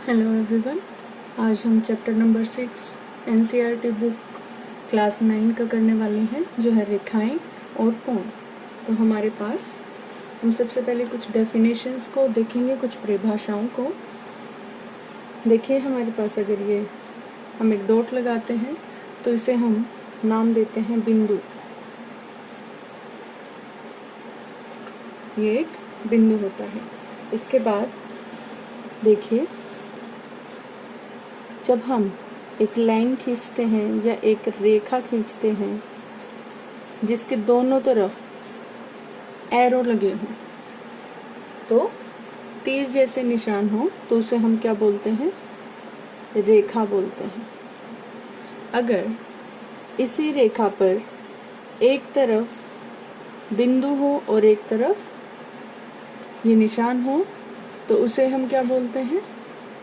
Hello everyone. आज हम chapter number 6 NCERT book class 9 का करने वाले हैं, जो है रेखाएं और कोण। तो हमारे पास हम सबसे पहले कुछ डेफिनेशंस को देखेंगे, कुछ परिभाषाओं को। देखिए हमारे पास अगर ये हम एक डॉट लगाते हैं तो इसे हम नाम देते हैं बिंदु। ये एक बिंदु होता है। इसके बाद देखिए, जब हम एक लाइन खींचते हैं या एक रेखा खींचते हैं जिसके दोनों तरफ एरो लगे हों, तो तीर जैसे निशान हो, तो उसे हम क्या बोलते हैं? रेखा बोलते हैं। अगर इसी रेखा पर एक तरफ बिंदु हो और एक तरफ ये निशान हो, तो उसे हम क्या बोलते हैं?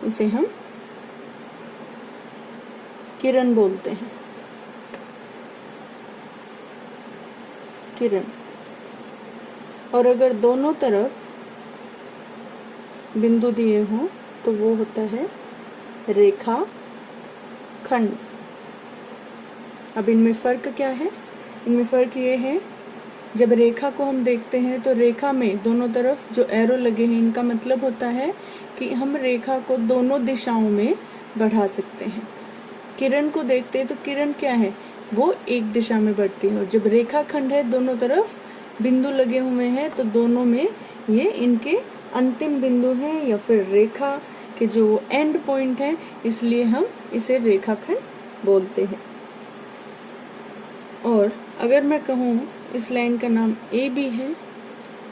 उसे हम किरण बोलते हैं। किरण। और अगर दोनों तरफ बिंदु दिए हों तो वो होता है रेखा खंड। अब इनमें फर्क क्या है? इनमें फर्क ये है, जब रेखा को हम देखते हैं तो रेखा में दोनों तरफ जो एरो लगे हैं, इनका मतलब होता है कि हम रेखा को दोनों दिशाओं में बढ़ा सकते हैं। किरण को देखते हैं तो किरण क्या है? वो एक दिशा में बढ़ती है। और जब रेखा खंड है, दोनों तरफ बिंदु लगे हुए हैं, तो दोनों में ये इनके अंतिम बिंदु हैं या फिर रेखा के जो एंड पॉइंट है, इसलिए हम इसे रेखाखंड बोलते हैं। और अगर मैं कहूँ इस लाइन का नाम ए बी है,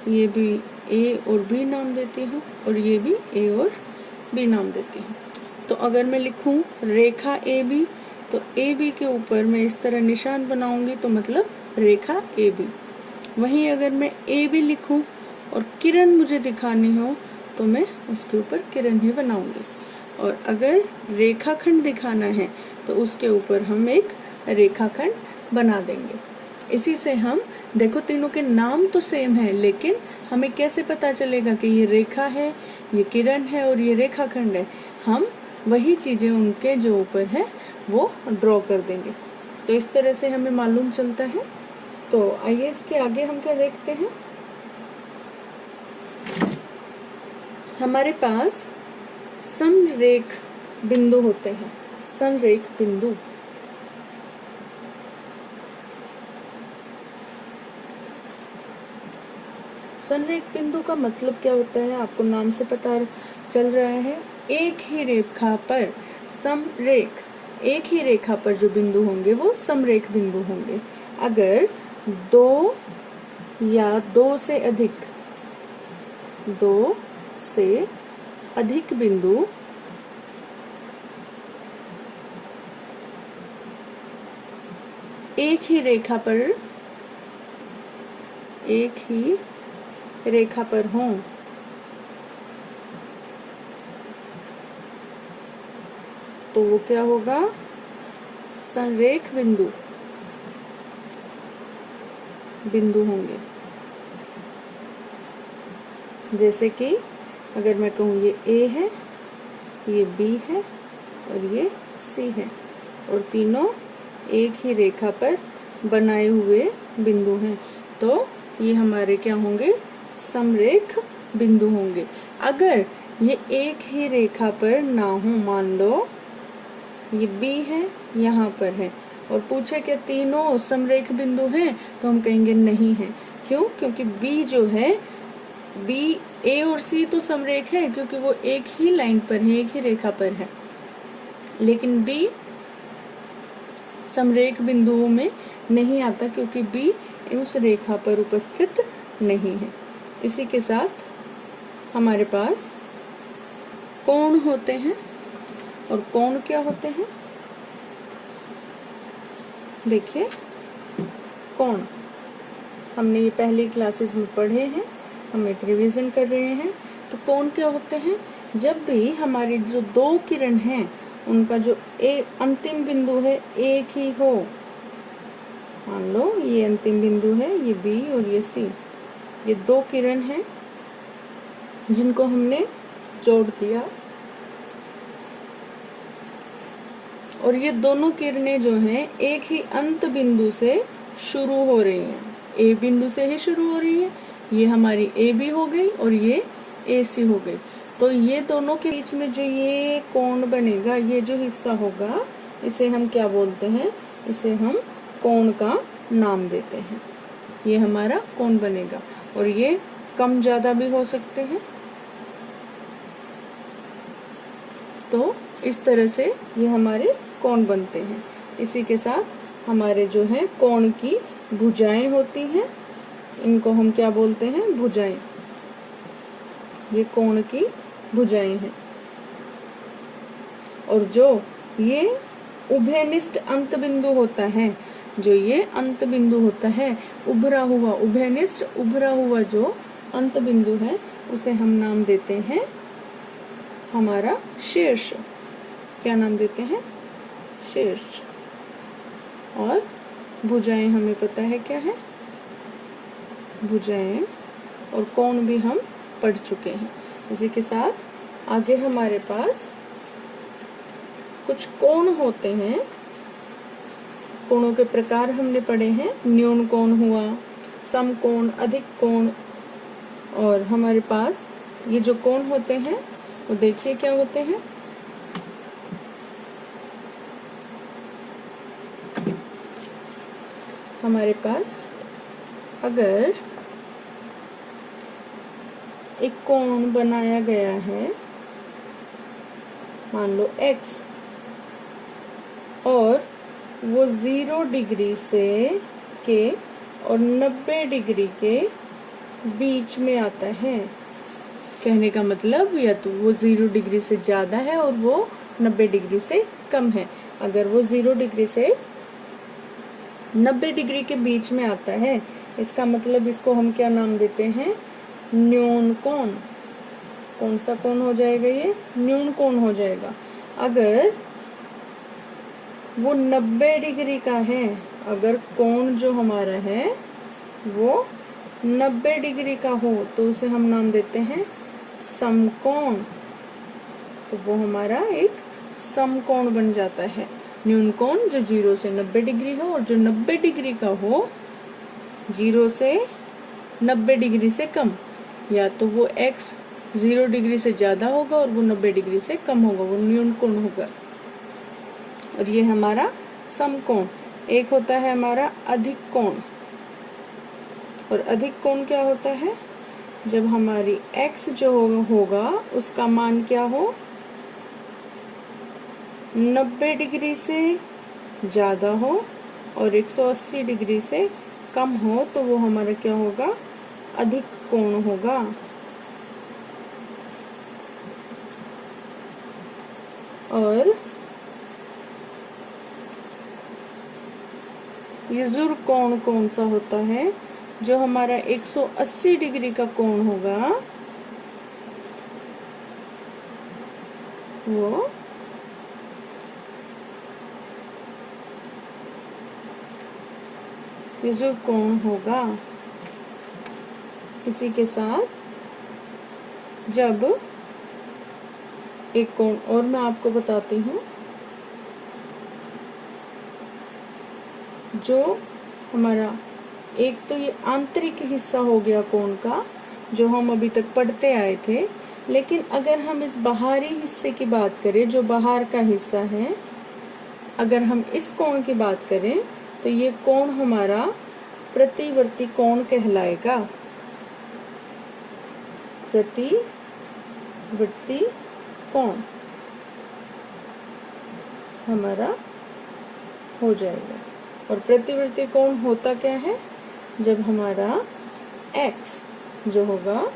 ये भी ए और बी नाम देती हूँ और ये भी ए और बी नाम देती हूँ। तो अगर मैं लिखूं रेखा ए बी, तो ए बी के ऊपर मैं इस तरह निशान बनाऊंगी, तो मतलब रेखा ए बी। वहीं अगर मैं ए बी लिखूं और किरण मुझे दिखानी हो, तो मैं उसके ऊपर किरण ही बनाऊंगी। और अगर रेखाखंड दिखाना है तो उसके ऊपर हम एक रेखाखंड बना देंगे। इसी से हम देखो, तीनों के नाम तो सेम है, लेकिन हमें कैसे पता चलेगा कि ये रेखा है, ये किरण है और ये रेखाखंड है? हम वही चीजें उनके जो ऊपर है वो ड्रॉ कर देंगे। तो इस तरह से हमें मालूम चलता है। तो आइए इसके आगे हम क्या देखते हैं। हमारे पास समरेख बिंदु होते हैं। समरेख बिंदु। समरेख बिंदु का मतलब क्या होता है? आपको नाम से पता चल रहा है। एक ही रेखा पर समरेख, एक ही रेखा पर जो बिंदु होंगे वो समरेख बिंदु होंगे। अगर दो या दो से अधिक बिंदु एक ही रेखा पर हों, तो वो क्या होगा? संरेख बिंदु होंगे। जैसे कि अगर मैं कहूँ ये ए है, ये बी है और ये सी है, और तीनों एक ही रेखा पर बनाए हुए बिंदु हैं, तो ये हमारे क्या होंगे? समरेख बिंदु होंगे। अगर ये एक ही रेखा पर ना हो, मान लो ये बी है, यहाँ पर है, और पूछे क्या तीनों समरेख बिंदु हैं, तो हम कहेंगे नहीं है। क्यों? क्योंकि बी जो है, बी ए और सी तो समरेख है क्योंकि वो एक ही लाइन पर है, एक ही रेखा पर है, लेकिन बी समरेख बिंदुओं में नहीं आता क्योंकि बी उस रेखा पर उपस्थित नहीं है। इसी के साथ हमारे पास कोण होते हैं। और कोण क्या होते हैं? देखिए, कोण हमने ये पहली क्लासेस में पढ़े हैं, हम एक रिवीजन कर रहे हैं। तो कोण क्या होते हैं? जब भी हमारी जो दो किरण हैं, उनका जो अंतिम बिंदु है एक ही हो, मान लो ये अंतिम बिंदु है, ये बी और ये सी, ये दो किरण हैं जिनको हमने जोड़ दिया, और ये दोनों किरणें जो हैं एक ही अंत बिंदु से शुरू हो रही हैं, ए बिंदु से ही शुरू हो रही है। ये हमारी ए बी हो गई और ये ए सी हो गई। तो ये दोनों के बीच में जो ये कोण बनेगा, ये जो हिस्सा होगा, इसे हम क्या बोलते हैं? इसे हम कोण का नाम देते हैं। ये हमारा कोण बनेगा और ये कम ज्यादा भी हो सकते हैं। तो इस तरह से ये हमारे कोण बनते हैं। इसी के साथ हमारे जो है कोण की भुजाएं होती हैं, इनको हम क्या बोलते हैं? भुजाएं। ये कोण की भुजाएं हैं। और जो ये उभयनिष्ठ अंत बिंदु होता है, जो ये अंत बिंदु होता है, उभरा हुआ, उभयनिष्ठ उभरा हुआ जो अंत बिंदु है, उसे हम नाम देते हैं हमारा शीर्ष। क्या नाम देते हैं? शीर्ष। और भुजाएं हमें पता है क्या है? भुजाएं और कोण भी हम पढ़ चुके हैं। इसी के साथ आगे हमारे पास कुछ कोण होते हैं। कोणों के प्रकार हमने पढ़े हैं। न्यून कोण हुआ, समकोण, अधिक कोण। और हमारे पास ये जो कोण होते हैं वो देखिए क्या होते हैं। हमारे पास अगर एक कोण बनाया गया है, मान लो x, और वो 0 डिग्री से के और 90 डिग्री के बीच में आता है। कहने का मतलब या तो वो 0 डिग्री से ज्यादा है और वो 90 डिग्री से कम है। अगर वो 0 डिग्री से 90 डिग्री के बीच में आता है, इसका मतलब इसको हम क्या नाम देते हैं? न्यून कोण। कौन सा कोण हो जाएगा? ये न्यून कोण हो जाएगा। अगर वो 90 डिग्री का है, अगर कोण जो हमारा है वो 90 डिग्री का हो, तो उसे हम नाम देते हैं समकोण। तो वो हमारा एक समकोण बन जाता है। न्यून कोण जो 0 से 90 डिग्री हो, और जो 90 डिग्री का हो 0 से 90 डिग्री से कम, या तो वो x 0 डिग्री से ज्यादा होगा और वो 90 डिग्री से कम होगा, वो न्यून कोण होगा। और ये हमारा समकोण। एक होता है हमारा अधिक कोण। और अधिक कोण क्या होता है? जब हमारी x जो होगा उसका मान क्या हो? 90 डिग्री से ज्यादा हो और 180 डिग्री से कम हो, तो वो हमारा क्या होगा? अधिक कोण होगा। और यजुर कोण कौन सा होता है? जो हमारा 180 डिग्री का कोण होगा, वो यजुर कोण होगा। इसी के साथ जब एक कोण और मैं आपको बताती हूँ, जो हमारा एक तो ये आंतरिक हिस्सा हो गया कोण का, जो हम अभी तक पढ़ते आए थे। लेकिन अगर हम इस बाहरी हिस्से की बात करें, जो बाहर का हिस्सा है, अगर हम इस कोण की बात करें, तो ये कोण हमारा प्रतिवर्ती कोण कहलाएगा। प्रतिवर्ती कोण हमारा हो जाएगा। और प्रतिवर्ती कोण होता क्या है? जब हमारा x जो होगा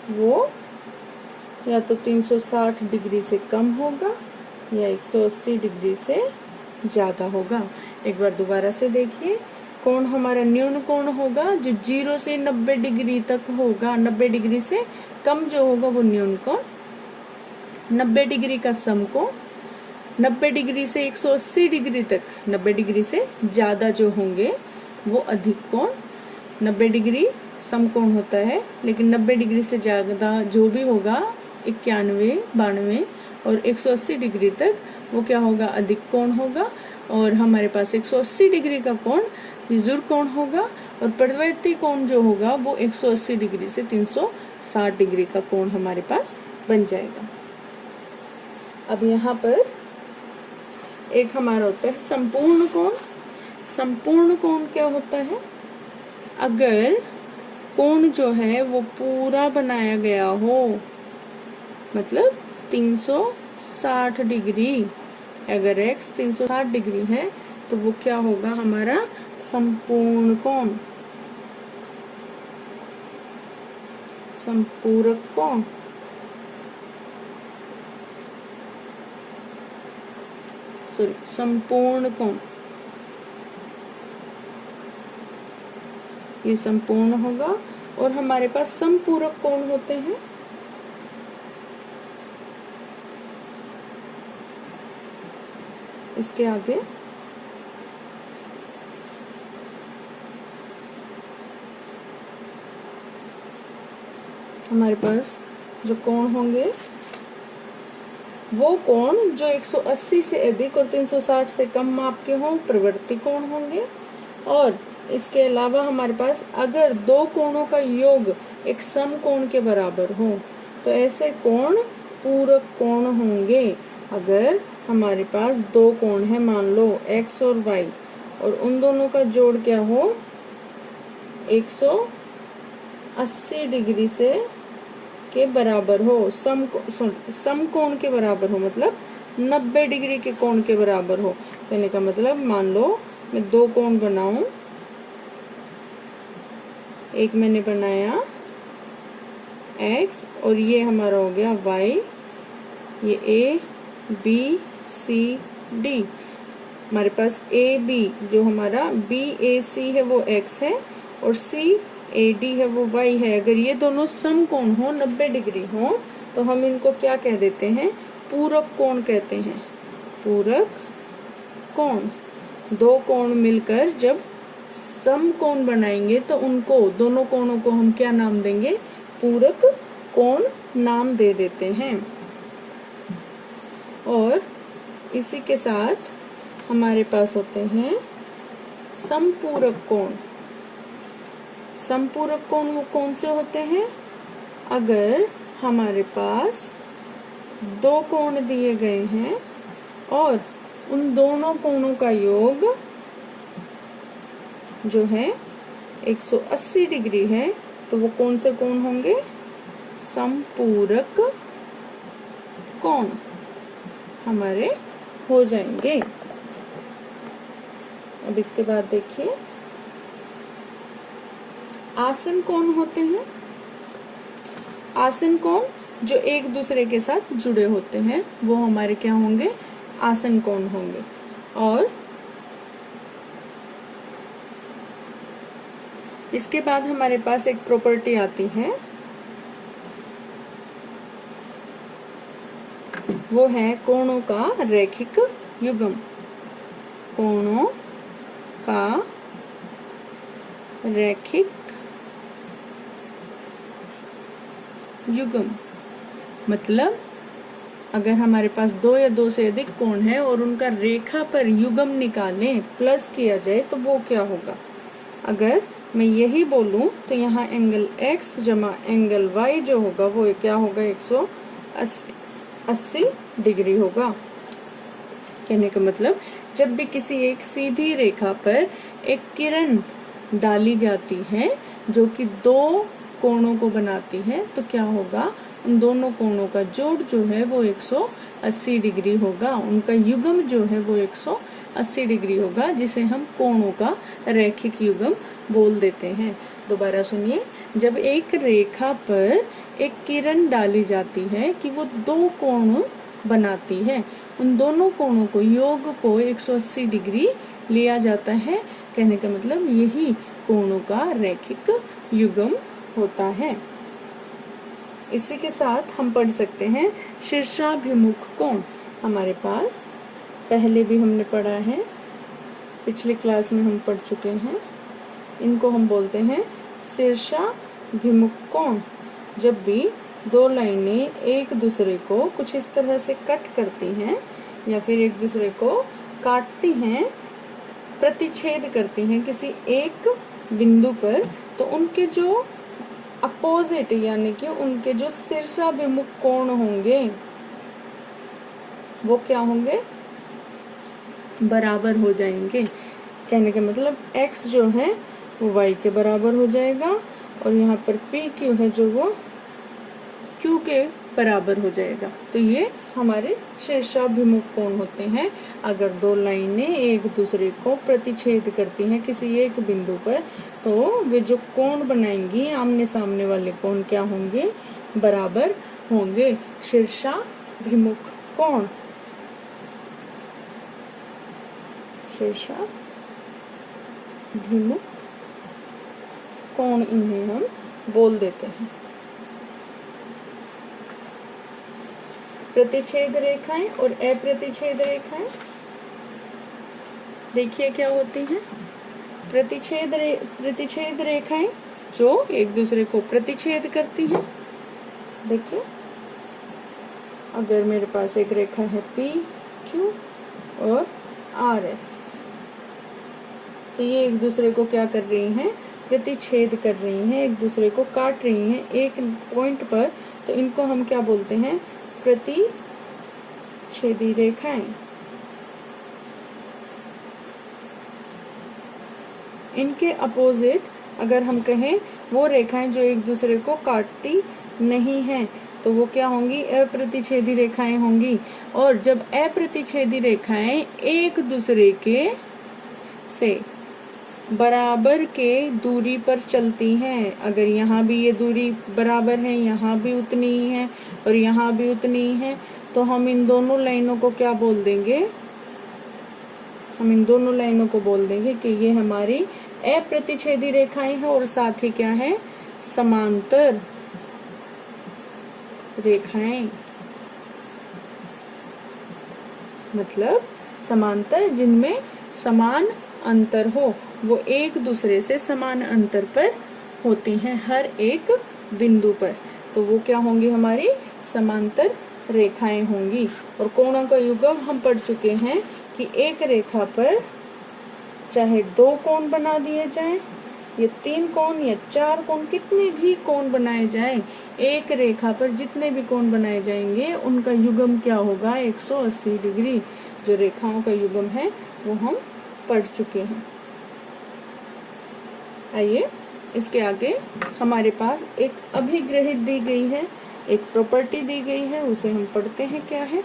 वो या तो 360 डिग्री से कम होगा या 180 डिग्री से ज्यादा होगा। एक बार दोबारा से देखिए, कोण हमारा न्यून कोण होगा जो 0 से 90 डिग्री तक होगा। 90 डिग्री से कम जो होगा वो न्यून कोण, 90 डिग्री का समकोण, 90 डिग्री से 180 डिग्री तक 90 डिग्री से ज्यादा जो होंगे वो अधिक कोण। 90 डिग्री समकोण होता है, लेकिन 90 डिग्री से ज्यादा जो भी होगा 91, 92, और 180 डिग्री तक वो क्या होगा, अधिक कोण होगा। और हमारे पास 180 डिग्री का कोण ज़ुर कोण होगा और परिवर्ती कोण जो होगा वो 180 डिग्री से 360 डिग्री का कोण हमारे पास बन जाएगा। अब यहाँ पर एक हमारा होता है संपूर्ण कोण। संपूर्ण कोण क्या होता है, अगर कोण जो है वो पूरा बनाया गया हो, मतलब 360 डिग्री, अगर x 360 डिग्री है तो वो क्या होगा हमारा संपूर्ण कोण, संपूरक कोण। सॉरी, संपूर्ण कोण, ये संपूर्ण होगा। और हमारे पास संपूरक कोण होते हैं। इसके आगे हमारे पास जो कोण होंगे वो कोण जो 180 से अधिक और 360 से कम माप के हों, प्रवृत्ति कोण होंगे। और इसके अलावा हमारे पास अगर दो कोणों का योग एक समकोण के बराबर हो तो ऐसे कोण पूरक कोण होंगे। अगर हमारे पास दो कोण है, मान लो x और y, और उन दोनों का जोड़ क्या हो 180 डिग्री से के बराबर हो, समकोण के बराबर हो, मतलब 90 डिग्री के कोण के बराबर हो। कहने का मतलब मान लो मैं दो कोण बनाऊं, एक मैंने बनाया x और ये हमारा हो गया y, ये a b c d, हमारे पास a b जो हमारा b a c है वो x है और c a d है वो y है। अगर ये दोनों समकोण हो, 90 डिग्री हो, तो हम इनको क्या कह देते हैं, पूरक कोण कहते हैं। पूरक कोण, दो कोण मिलकर जब समकोण बनाएंगे तो उनको, दोनों कोणों को हम क्या नाम देंगे, पूरक कोण नाम दे देते हैं। और इसी के साथ हमारे पास होते हैं संपूरक कोण। संपूरक कोण वो कौन से होते हैं, अगर हमारे पास दो कोण दिए गए हैं और उन दोनों कोणों का योग जो है 180 डिग्री है तो वो कौन से कोण होंगे, संपूरक कोण हमारे हो जाएंगे। अब इसके बाद देखिए आसन कोण होते हैं। आसन कोण जो एक दूसरे के साथ जुड़े होते हैं वो हमारे क्या होंगे, आसन कोण होंगे। और इसके बाद हमारे पास एक प्रॉपर्टी आती है, वो है कोणों का रैखिक युग्म। कोणों का रैखिक युग्म मतलब अगर हमारे पास दो या दो से अधिक कोण है और उनका रेखा पर युग्म निकालें, प्लस किया जाए तो वो क्या होगा। अगर मैं यही बोलूं तो यहाँ एंगल x जमा एंगल y जो होगा वो क्या होगा, 180 डिग्री होगा। कहने का मतलब जब भी किसी एक सीधी रेखा पर एक किरण डाली जाती है जो कि दो कोणों को बनाती है तो क्या होगा, उन दोनों कोणों का जोड़ जो है वो 180 डिग्री होगा, उनका युग्म जो है वो 180 डिग्री होगा, जिसे हम कोणों का रैखिक युग्म बोल देते हैं। दोबारा सुनिए, जब एक रेखा पर एक किरण डाली जाती है कि वो दो कोण बनाती है, उन दोनों कोणों को योग को 180 डिग्री लिया जाता है। कहने का मतलब यही कोणों का रैखिक युग्म होता है। इसी के साथ हम पढ़ सकते हैं शीर्षाभिमुख कोण। हमारे पास पहले भी हमने पढ़ा है, पिछली क्लास में हम पढ़ चुके हैं। इनको हम बोलते हैं शीर्षाभिमुख कोण। जब भी दो लाइनें एक दूसरे को कुछ इस तरह से कट करती हैं या फिर एक दूसरे को काटती हैं, प्रतिच्छेद करती हैं किसी एक बिंदु पर, तो उनके जो अपोजिट यानी कि उनके जो शीर्षाभिमुख कोण होंगे वो क्या होंगे, बराबर हो जाएंगे। कहने का मतलब x जो है वो y के बराबर हो जाएगा और यहाँ पर PQ है जो वो Q के बराबर हो जाएगा। तो ये हमारे शीर्षाभिमुख कोण होते हैं। अगर दो लाइनें एक दूसरे को प्रतिच्छेद करती हैं किसी एक बिंदु पर, तो वे जो कोण बनाएंगी आमने सामने वाले कोण क्या होंगे, बराबर होंगे। शीर्षाभिमुख कोण, शीर्षाभिमुख कोण इन्हें हम बोल देते हैं। प्रतिच्छेद रेखाएं और अप्रतिच्छेद रेखाएं देखिए क्या होती हैं। प्रतिच्छेद रेखाएं जो एक दूसरे को प्रतिच्छेद करती हैं। देखिए अगर मेरे पास एक रेखा है PQ और RS, तो ये एक दूसरे को क्या कर रही हैं, प्रतिच्छेद कर रही हैं, एक दूसरे को काट रही हैं एक पॉइंट पर, तो इनको हम क्या बोलते हैं, प्रतिच्छेदी रेखाएं। इनके अपोजिट अगर हम कहें वो रेखाएं जो एक दूसरे को काटती नहीं हैं, तो वो क्या होंगी, अप्रतिच्छेदी रेखाएं होंगी। और जब अप्रतिच्छेदी रेखाएं एक दूसरे के से बराबर के दूरी पर चलती हैं, अगर यहाँ भी ये दूरी बराबर है, यहाँ भी उतनी ही है और यहाँ भी उतनी ही है, तो हम इन दोनों लाइनों को क्या बोल देंगे, हम इन दोनों लाइनों को बोल देंगे कि ये हमारी अप्रतिच्छेदी रेखाएं हैं और साथ ही क्या है, समांतर रेखाएं। मतलब समांतर जिनमें समान अंतर हो, वो एक दूसरे से समान अंतर पर होती हैं हर एक बिंदु पर, तो वो क्या होंगी, हमारी समांतर रेखाएं होंगी। और कोणों का युग्म हम पढ़ चुके हैं कि एक रेखा पर चाहे दो कोण बना दिए जाएं, या तीन कोण या चार कोण, कितने भी कोण बनाए जाएं, एक रेखा पर जितने भी कोण बनाए जाएंगे उनका युग्म क्या होगा, 180 डिग्री। जो रेखाओं का युग्म है वो हम पढ़ चुके हैं। आइए इसके आगे हमारे पास एक अभिग्रहित दी गई है, एक प्रॉपर्टी दी गई है, उसे हम पढ़ते हैं क्या है।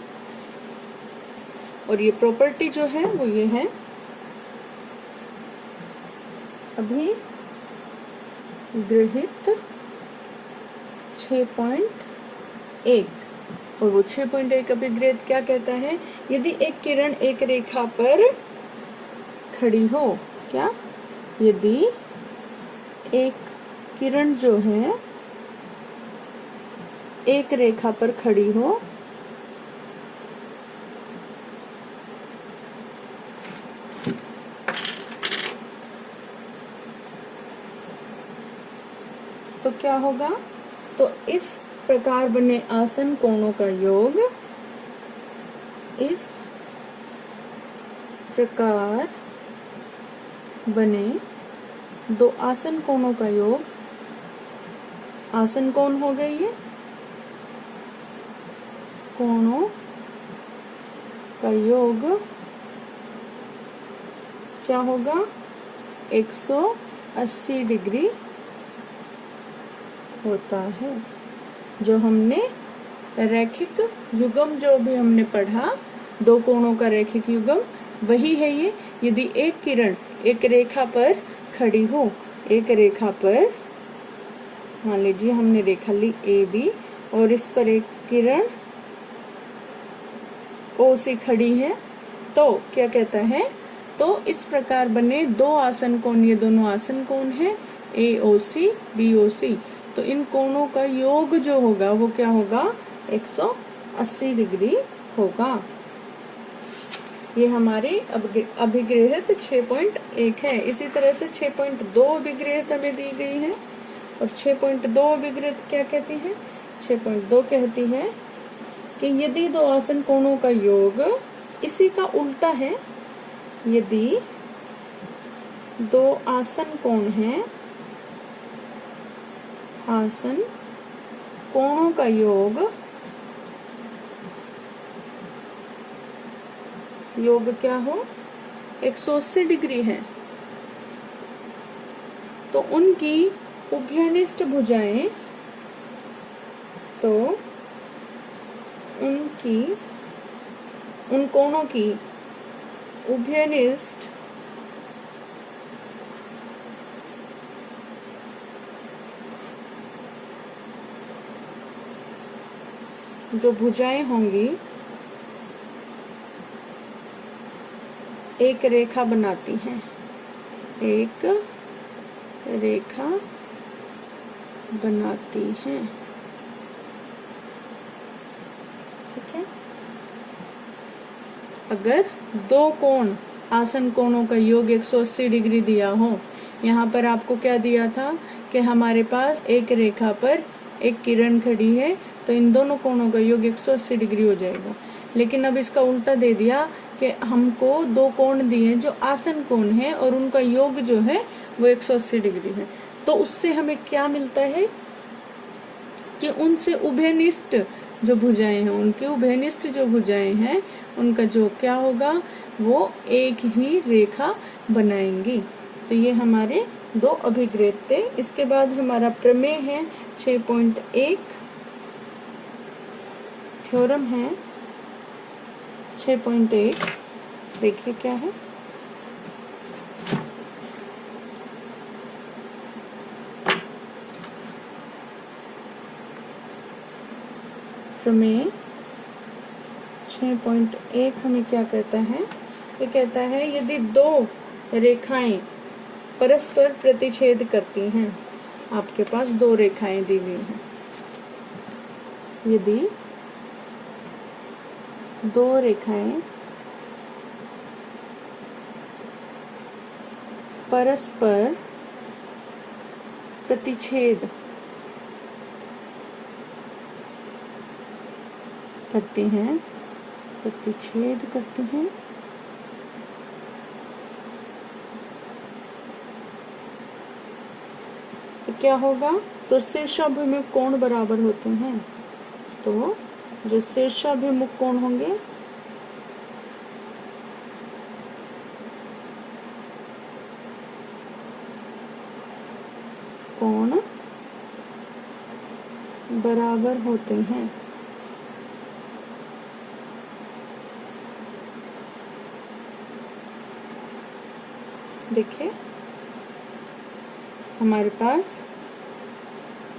और ये प्रॉपर्टी जो है वो ये है, अभिग्रहित 6.1। और वो 6.1 अभिग्रहित क्या कहता है, यदि एक किरण एक रेखा पर खड़ी हो, क्या, यदि एक किरण जो है एक रेखा पर खड़ी हो, तो क्या होगा, तो इस प्रकार बने आसन कोणों का योग, इस प्रकार बने दो आसन कोणों का योग, आसन कोण हो गई है, कोणों का योग क्या होगा, 180 डिग्री होता है। जो हमने रैखिक युग्म जो भी हमने पढ़ा, दो कोणों का रैखिक युग्म वही है ये। यदि एक किरण एक रेखा पर खड़ी हो, एक रेखा पर मान लीजिए हमने रेखा ली AB और इस पर एक किरण OC खड़ी है, तो क्या कहता है, तो इस प्रकार बने दो आसन कोण, ये दोनों आसन कोण है AOC BOC, तो इन कोणों का योग जो होगा वो क्या होगा, 180 डिग्री होगा। ये हमारी अभिग्रहित 6.1 है। इसी तरह से 6.2 अभिग्रहित हमें दी गई है। और 6.2 अभिग्रहित क्या कहती है, 6.2 कहती है कि यदि दो आसन कोणों का योग इसी का उल्टा है, यदि दो आसन कोण हैं, आसन कोणों का योग क्या हो, 180 डिग्री है, तो उनकी उभयनिष्ठ भुजाएं, तो उन कोणों की उभयनिष्ठ जो भुजाएं होंगी एक रेखा बनाती हैं, एक रेखा बनाती हैं। ठीक है। अगर दो कोण आसन कोणों का योग 180 डिग्री दिया हो, यहाँ पर आपको क्या दिया था कि हमारे पास एक रेखा पर एक किरण खड़ी है, तो इन दोनों कोणों का योग 180 डिग्री हो जाएगा। लेकिन अब इसका उल्टा दे दिया कि हमको दो कोण दिए जो आसन कोण है और उनका योग जो है वो 180 डिग्री है, तो उससे हमें क्या मिलता है कि उनसे उभयनिष्ठ जो भुजाएं हैं, उनकी उभयनिष्ठ जो भुजाएं हैं, उनका जो क्या होगा, वो एक ही रेखा बनाएंगी। तो ये हमारे दो अभिग्रेत थे। इसके बाद हमारा प्रमेय है 6.1, थ्योरम है 6.1। देखिए क्या है। प्रमेय 6.1 हमें क्या कहता है, ये कहता है यदि दो रेखाएं परस्पर प्रतिच्छेद करती हैं, आपके पास दो रेखाएं दी हुई हैं, यदि दो रेखाएं परस्पर प्रतिच्छेद करती हैं, तो क्या होगा, तो शीर्षाभिमुख कोण बराबर होते हैं। तो जो शीर्षाभिमुख कोण होंगे कोण बराबर होते हैं। देखिए हमारे पास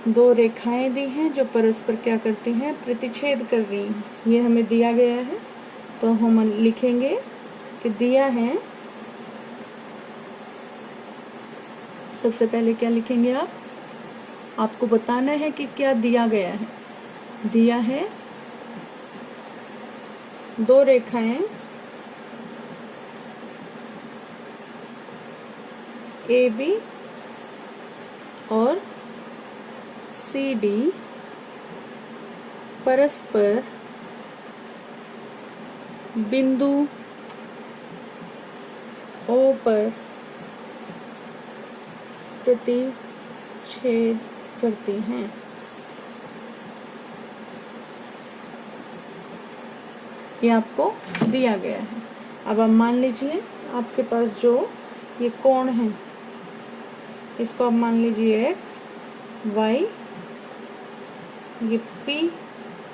दो रेखाएं दी हैं जो परस्पर क्या करती हैं, प्रतिच्छेद कर रही हैं। ये हमें दिया गया है, तो हम लिखेंगे कि दिया है, सबसे पहले क्या लिखेंगे आपको बताना है कि क्या दिया गया है। दिया है दो रेखाएं AB और CD परस्पर बिंदु O पर प्रतिच्छेद करती हैं। ये आपको दिया गया है। अब आप मान लीजिए आपके पास जो ये कोण है, इसको आप मान लीजिए x, y, ये P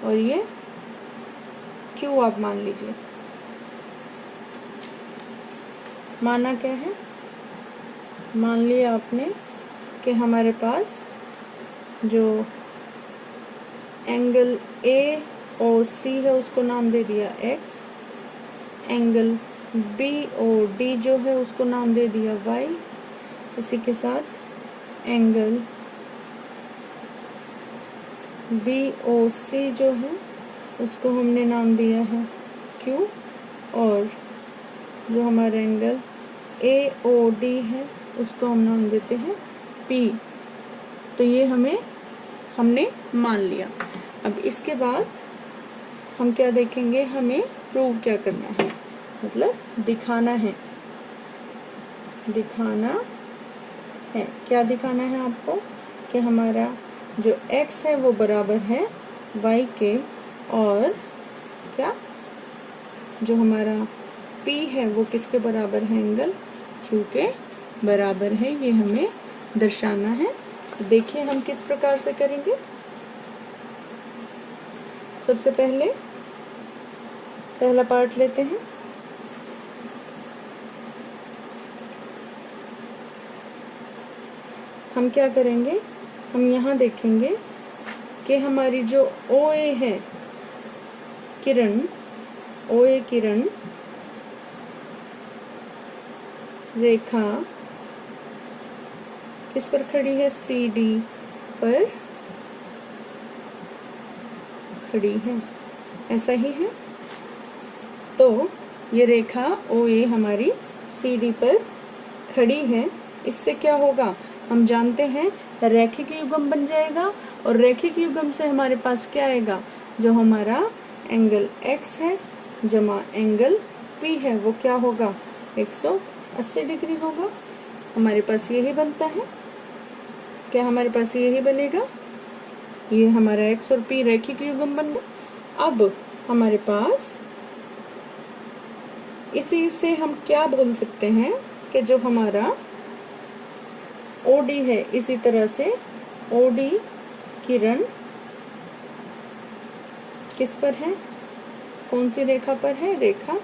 और ये Q आप मान लीजिए। माना क्या है, मान लिया आपने कि हमारे पास जो एंगल A और C है उसको नाम दे दिया x, एंगल B और D जो है उसको नाम दे दिया y, इसी के साथ एंगल B और C जो है उसको हमने नाम दिया है Q, और जो हमारा एंगल AOD है उसको हम नाम देते हैं P। तो ये हमने मान लिया। अब इसके बाद हम क्या देखेंगे, हमें प्रूव क्या करना है, मतलब दिखाना है। क्या दिखाना है आपको कि हमारा जो x है वो बराबर है y के, और क्या जो हमारा p है वो किसके बराबर है, एंगल q के बराबर है। ये हमें दर्शाना है। तो देखिए हम किस प्रकार से करेंगे। सबसे पहले पहला पार्ट लेते हैं। हम क्या करेंगे, हम यहाँ देखेंगे कि हमारी जो OA है किरण, OA किरण रेखा किस पर खड़ी है, CD पर खड़ी है, ऐसा ही है। तो ये रेखा OA हमारी CD पर खड़ी है। इससे क्या होगा, हम जानते हैं रैखिक युग्म बन जाएगा, और रैखिक युग्म से हमारे पास क्या आएगा, जो हमारा एंगल x है जमा एंगल P है वो क्या होगा, 180 डिग्री होगा। हमारे पास यही बनता है। क्या हमारे पास यही बनेगा, ये हमारा x और P रैखिक युग्म बन गया। अब हमारे पास इसी से हम क्या बोल सकते हैं कि जो हमारा OD है, इसी तरह से OD किरण किस पर है, कौन सी रेखा पर है, रेखा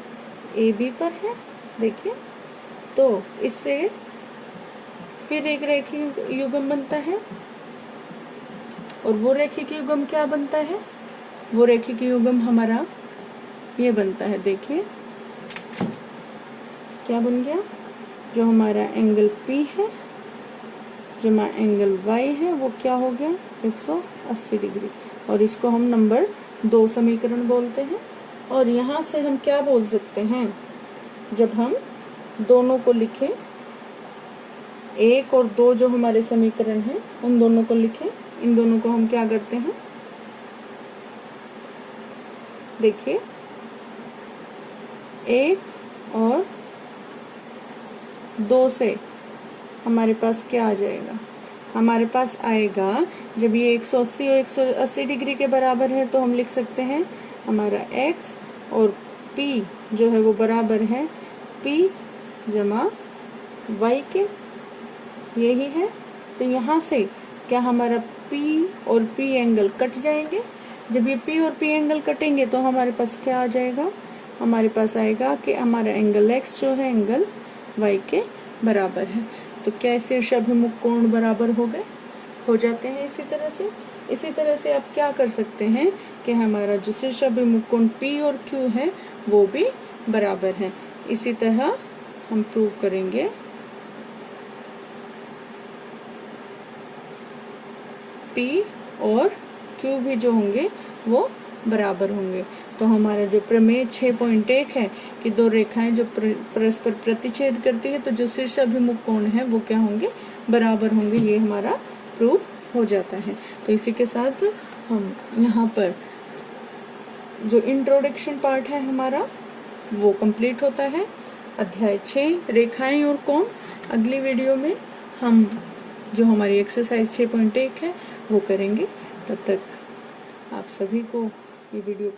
AB पर है। देखिए, तो इससे फिर एक रैखिक युग्म बनता है, और वो रैखिक युग्म क्या बनता है, वो रैखिक युग्म हमारा ये बनता है। देखिए क्या बन गया, जो हमारा एंगल P है जमा एंगल Y है वो क्या हो गया, 180 डिग्री। और इसको हम नंबर 2 समीकरण बोलते हैं। और यहाँ से हम क्या बोल सकते हैं, जब हम दोनों को लिखें, 1 और 2 जो हमारे समीकरण हैं उन दोनों को लिखें, इन दोनों को हम क्या करते हैं, देखिए 1 और 2 से हमारे पास क्या आ जाएगा, हमारे पास आएगा, जब ये 180 और 180 डिग्री के बराबर है तो हम लिख सकते हैं हमारा x और p जो है वो बराबर है p जमा y के, यही है। तो यहाँ से क्या हमारा p और p एंगल कट जाएंगे। जब ये p और p एंगल कटेंगे तो हमारे पास क्या आ जाएगा, हमारे पास आएगा कि हमारा एंगल x जो है एंगल y के बराबर है। तो क्या शीर्षाभिमुख कोण बराबर हो जाते हैं। इसी तरह से आप क्या कर सकते हैं कि हमारा जो शीर्षाभिमुख कोण P और Q है वो भी बराबर है। इसी तरह हम प्रूव करेंगे P और Q भी जो होंगे वो बराबर होंगे। तो हमारा जो प्रमेय 6.1 है कि दो रेखाएं जो परस्पर प्रतिच्छेद करती है तो जो शीर्षाभिमुख कोण है वो क्या होंगे, बराबर होंगे। ये हमारा प्रूफ हो जाता है। तो इसी के साथ हम यहाँ पर जो इंट्रोडक्शन पार्ट है हमारा वो कंप्लीट होता है। अध्याय 6 रेखाएं और कोण। अगली वीडियो में हम जो हमारी एक्सरसाइज 6.1 है वो करेंगे। तब तक आप सभी को ये वीडियो